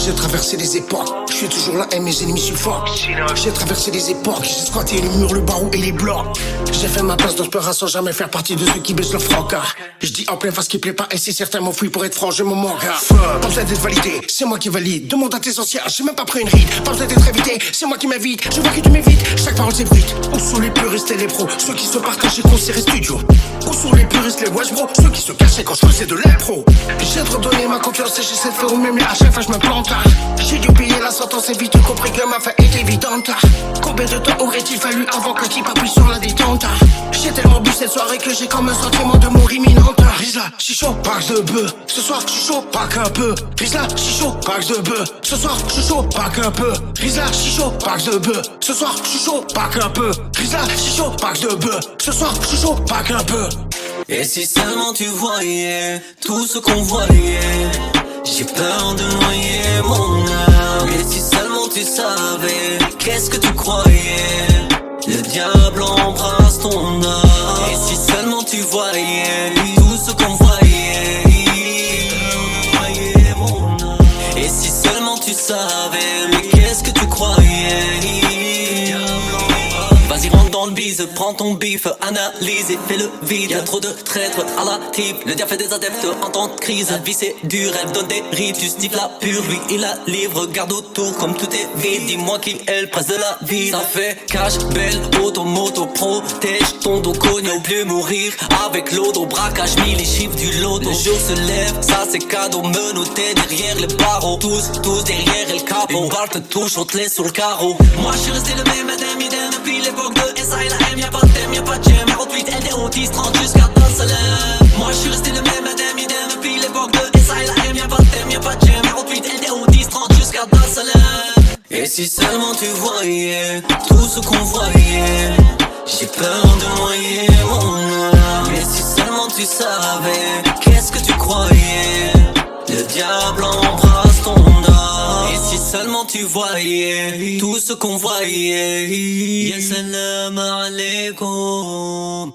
J'ai traversé les époques, je suis toujours là et mes ennemis suffoquent. J'ai traversé les époques, j'ai squatté les murs, le barreau et les blocs. J'ai fait ma place dans ce peur sans jamais faire partie de ceux qui baissent leur froc. Je dis en plein face qui plaît pas et si certains m'enfuient pour être franc, je me manque. Pas besoin d'être validé, c'est moi qui valide. Demande à tes anciens, j'ai même pas pris une ride. Pas besoin d'être invité, c'est moi qui m'invite. Je vois que tu m'évites, chaque parole c'est vite. Où sont les puristes et les pros, ceux qui se partagent et concert et studio? Où sont les puristes, les wesh bro, ceux qui se cachaient quand je faisais de l'impro? J'ai trop donné ma confiance et j'essaie de faire au mieux, mais à chaque fois je me plante. J'ai dû payer la sentence et vite compris que ma fin est évidente. Combien de temps aurait-il fallu avant que l'équipe appuie sur la détente? J'ai tellement bu cette soirée que j'ai comme un sentiment de mort imminente. Rise là, je suis chaud, pack de bœuf. Ce soir, je suis chaud, pas qu'un peu. Rise là, je suis chaud, pack de bœuf. Ce soir, je suis chaud, pas qu'un peu. Rise là, je suis chaud, pack de bœuf. Ce soir, je suis chaud, pas qu'un peu. Rise là, je suis chaud, pack de bœuf. Ce soir, je suis chaud, pas qu'un peu. Et si seulement tu voyais tout ce qu'on voyait, j'ai peur de noyer mon âme. Et si seulement tu savais, qu'est-ce que tu croyais? Le diable embrasse ton âme. Et si seulement tu voyais tout ce qu'on voyait, et si seulement tu savais, mais qu'est-ce que tu croyais? Vas-y rentre dans le bise, prends ton bif, analyse et fais le vide. Y'a trop de traîtres à la type, le diable fait des adeptes en temps de crise. La vie c'est du rêve, donne des rites, justifie la pure. Lui il la livre, regarde autour comme tout est vide. Dis-moi qui est le prince de la vie. Ça fait cash, belle, auto-moto, protège ton dos, cogne ou plus mourir. Avec l'autre braquage, mis les chiffres du loto. Le jour se lève, ça c'est cadeau, menotté derrière les barreaux. Tous derrière le capot. Une balle te touche, on te laisse sur le carreau. Moi je suis resté le même, idem depuis l'époque de SA et la M. Y'a pas de thème, y'a pas de gem. 48 LDO, 10, 30 jusqu'à Dar es Salaam. Moi je suis resté le même, idem depuis l'époque de SA et la M. Y'a pas de thème, y'a pas de gem. 48 LDO, 10, 30 jusqu'à Dar es Salaam. Et si seulement tu voyais tout ce qu'on voyait, j'ai peur de noyer mon âme. Et si seulement tu savais, qu'est-ce que tu croyais? Le diable embrasse ton âme. Et si seulement tu voyais tout ce qu'on voyait. Ya salam alaikum.